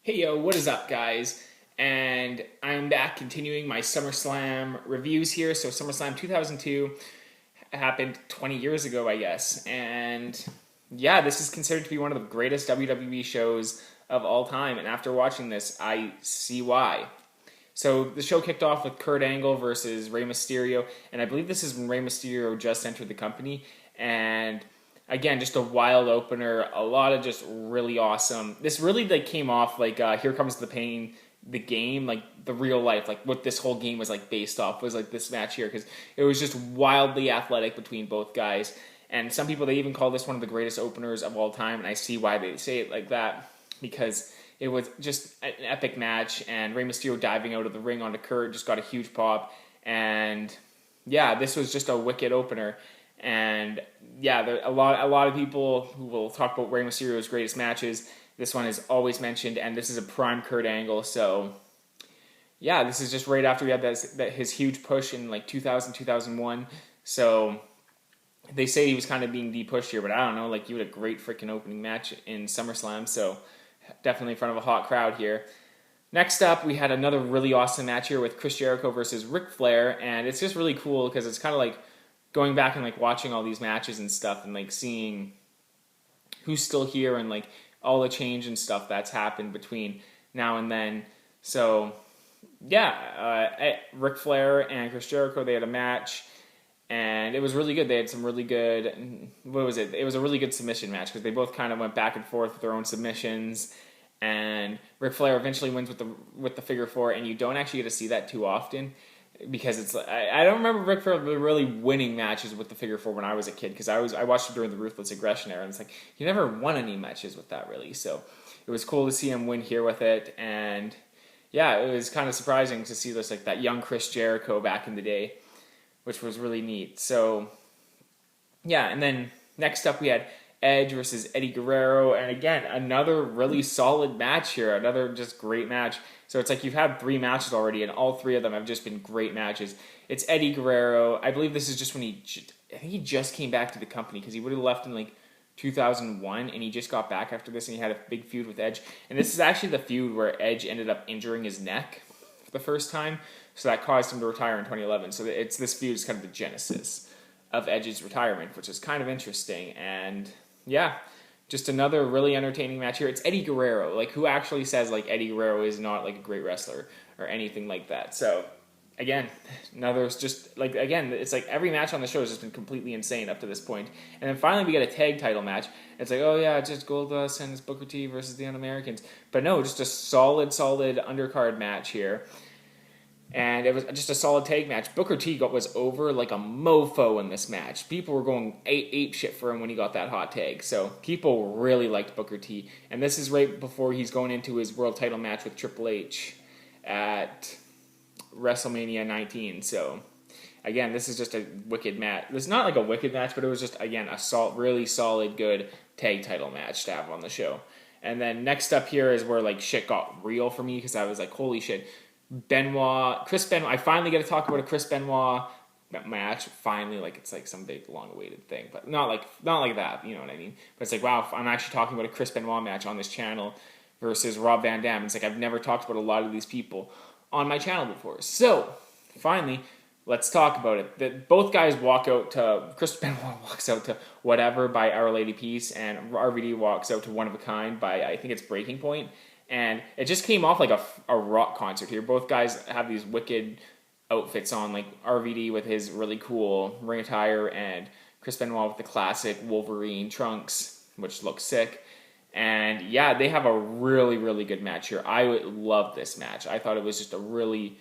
Hey yo, what is up, guys? And I'm back continuing my Summerslam reviews here. So, Summerslam 2002 happened 20 years ago, I guess. And yeah, this is considered to be one of the greatest WWE shows of all time. And after watching this, I see why. So, the show kicked off with Kurt Angle versus Rey Mysterio. And I believe this is when Rey Mysterio just entered the company. And again, just a wild opener, a lot of just really awesome. This really came off like Here Comes the Pain, the game, like the real life, like what this whole game was like based off was like this match here, because it was just wildly athletic between both guys. And some people, they even call this one of the greatest openers of all time, and I see why they say it like that, because it was just an epic match, and Rey Mysterio diving out of the ring onto Kurt just got a huge pop, and yeah, this was just a wicked opener. And yeah, there a lot of people who will talk about Rey Mysterio's greatest matches. This one is always mentioned, and this is a prime Kurt Angle. So yeah, this is just right after he had his huge push in like 2000, 2001. So they say he was kind of being de-pushed here, but I don't know. Like, you had a great freaking opening match in SummerSlam, so definitely in front of a hot crowd here. Next up, we had another really awesome match here with Chris Jericho versus Ric Flair, and it's just really cool because it's kind of like going back and like watching all these matches and stuff, and like seeing who's still here and like all the change and stuff that's happened between now and then. So yeah, Ric Flair and Chris Jericho, they had a match, and it was really good. They had some really good, what was it? It was a really good submission match because they both kind of went back and forth with their own submissions. And Ric Flair eventually wins with the figure four, and you don't actually get to see that too often, because it's I don't remember Ric Flair really winning matches with the figure four when I was a kid, because I watched him during the Ruthless Aggression era, and it's like he never won any matches with that really. So it was cool to see him win here with it, and yeah, it was kind of surprising to see this, like that young Chris Jericho back in the day, which was really neat. So yeah, and then next up we had Edge versus Eddie Guerrero, and again, another really solid match here, another just great match. So it's like you've had three matches already, and all three of them have just been great matches. It's Eddie Guerrero. I believe this is just when I think he just came back to the company, because he would have left in like 2001, and he just got back after this, and he had a big feud with Edge. And this is actually the feud where Edge ended up injuring his neck for the first time, so that caused him to retire in 2011. So this feud is kind of the genesis of Edge's retirement, which is kind of interesting. And yeah, just another really entertaining match here. It's Eddie Guerrero. Like, who actually says like Eddie Guerrero is not like a great wrestler or anything like that? So again, it's like every match on the show has just been completely insane up to this point. And then finally we get a tag title match. It's like, oh yeah, just Goldust and Booker T versus the Unamericans. But no, just a solid undercard match here. And it was just a solid tag match. Booker T was over like a mofo in this match. People were going ape shit for him when he got that hot tag. So people really liked Booker T. And this is right before he's going into his world title match with Triple H at WrestleMania 19. So again, this is just a wicked match. It's not like a wicked match, but it was just, again, a really solid, good tag title match to have on the show. And then next up here is where like shit got real for me, because I was like, holy shit. Chris Benoit. I finally get to talk about a Chris Benoit match. Finally, like it's like some big long-awaited thing, but not like that. You know what I mean? But it's like, wow, I'm actually talking about a Chris Benoit match on this channel versus Rob Van Dam. It's like I've never talked about a lot of these people on my channel before. So finally, let's talk about it. Both guys walk out to Chris Benoit walks out to Whatever by Our Lady Peace, and RVD walks out to One of a Kind by, I think it's Breaking Point. And it just came off like a rock concert here. Both guys have these wicked outfits on, like RVD with his really cool ring attire, and Chris Benoit with the classic Wolverine trunks, which looks sick. And yeah, they have a really good match here. I love this match. I thought it was just a really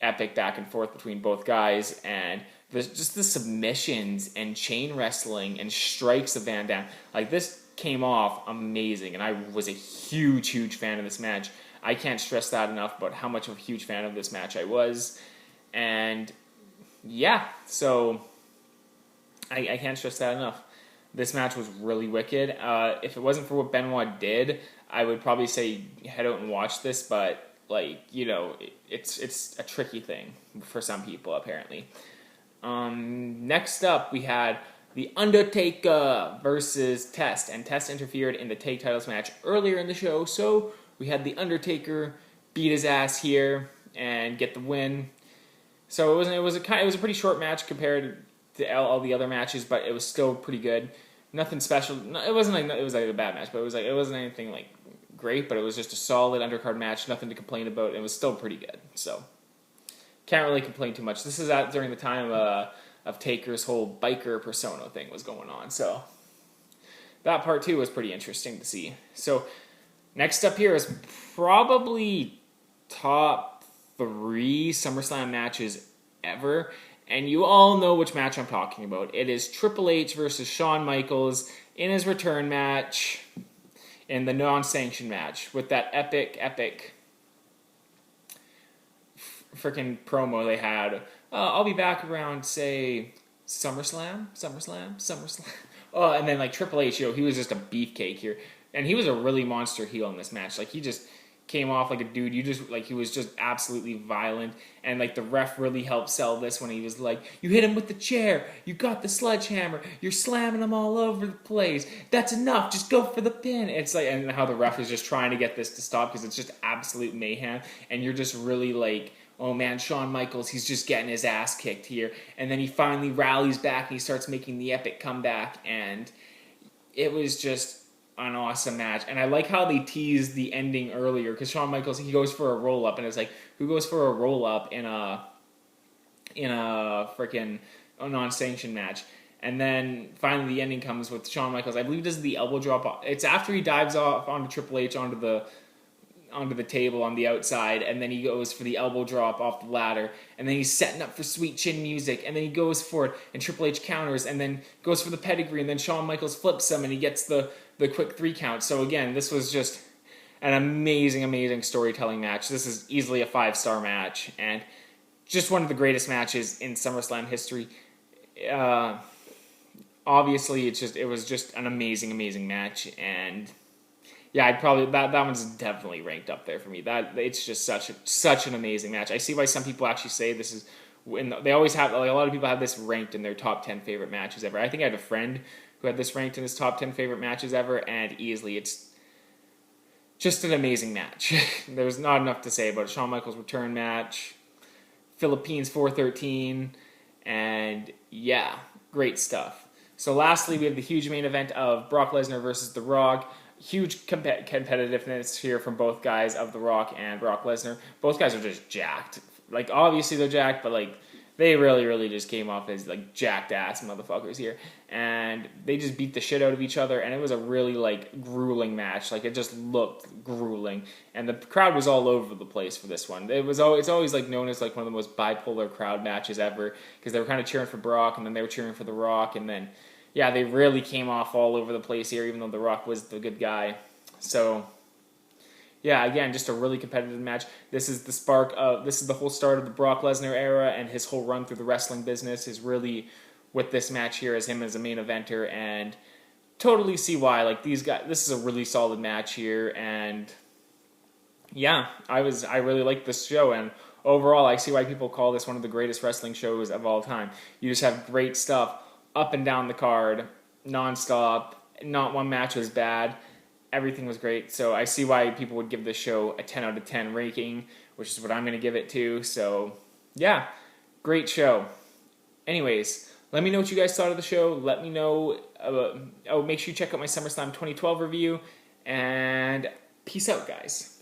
epic back and forth between both guys, and just the submissions and chain wrestling and strikes of Van Dam. Like, this came off amazing, and I was a huge fan of this match. I can't stress that enough about how much of a huge fan of this match I was. And yeah, so I can't stress that enough. This match was really wicked. If it wasn't for what Benoit did, I would probably say head out and watch this, but like, you know, it's a tricky thing for some people apparently. Next up we had The Undertaker versus Test, and Test interfered in the tag titles match earlier in the show, so we had the Undertaker beat his ass here and get the win. So it was a pretty short match compared to all the other matches, but it was still pretty good. Nothing special. It wasn't a bad match, but it wasn't anything like great. But it was just a solid undercard match. Nothing to complain about. It was still pretty good. So can't really complain too much. This is during the time of Taker's whole biker persona thing was going on. So that part too was pretty interesting to see. So next up here is probably top 3 SummerSlam matches ever. And you all know which match I'm talking about. It is Triple H versus Shawn Michaels in his return match in the non-sanctioned match with that epic freaking promo they had. I'll be back around, say, SummerSlam. Oh, and then like Triple H, he was just a beefcake here. And he was a really monster heel in this match. Like, he just came off like a dude. He was just absolutely violent. And like the ref really helped sell this when he was like, you hit him with the chair, you got the sledgehammer, you're slamming him all over the place. That's enough. Just go for the pin. It's like, and how the ref is just trying to get this to stop because it's just absolute mayhem. And you're just really like, oh man, Shawn Michaels, he's just getting his ass kicked here. And then he finally rallies back and he starts making the epic comeback. And it was just an awesome match. And I like how they teased the ending earlier because Shawn Michaels, he goes for a roll up and it's like, who goes for a roll up in a freaking non-sanctioned match? And then finally the ending comes with Shawn Michaels. I believe this is the elbow drop. It's after he dives off onto Triple H onto the table on the outside, and then he goes for the elbow drop off the ladder, and then he's setting up for sweet chin music, and then he goes for it, and Triple H counters, and then goes for the pedigree, and then Shawn Michaels flips him, and he gets the quick 3 count. So again, this was just an amazing storytelling match. This is easily a 5-star match, and just one of the greatest matches in SummerSlam history. Obviously, it was just an amazing match, and yeah, I'd probably that one's definitely ranked up there for me. That it's just such an amazing match. I see why some people actually say this is they always have, like, a lot of people have this ranked in their top 10 favorite matches ever. I think I had a friend who had this ranked in his top 10 favorite matches ever, and easily it's just an amazing match. There's not enough to say about it. Shawn Michaels return match, Philippines 413, and yeah, great stuff. So lastly, we have the huge main event of Brock Lesnar versus The Rock. Huge competitiveness here from both guys of The Rock and Brock Lesnar. Both guys are just jacked. Like, obviously they're jacked, but like they really just came off as like jacked ass motherfuckers here. And they just beat the shit out of each other, and it was a really like grueling match. Like, it just looked grueling. And the crowd was all over the place for this one. It's always like known as like one of the most bipolar crowd matches ever, because they were kind of cheering for Brock, and then they were cheering for The Rock, and then yeah, they really came off all over the place here, even though The Rock was the good guy. So, yeah, again, just a really competitive match. This is the whole start of the Brock Lesnar era, and his whole run through the wrestling business is really with this match here as him as a main eventer, and totally see why. Like, these guys, this is a really solid match here, and yeah, I really like this show, and overall, I see why people call this one of the greatest wrestling shows of all time. You just have great stuff up and down the card, nonstop. Not one match was bad. Everything was great. So I see why people would give this show a 10 out of 10 ranking, which is what I'm going to give it to. So yeah, great show. Anyways, let me know what you guys thought of the show. Let me know. Make sure you check out my SummerSlam 2012 review. And peace out, guys.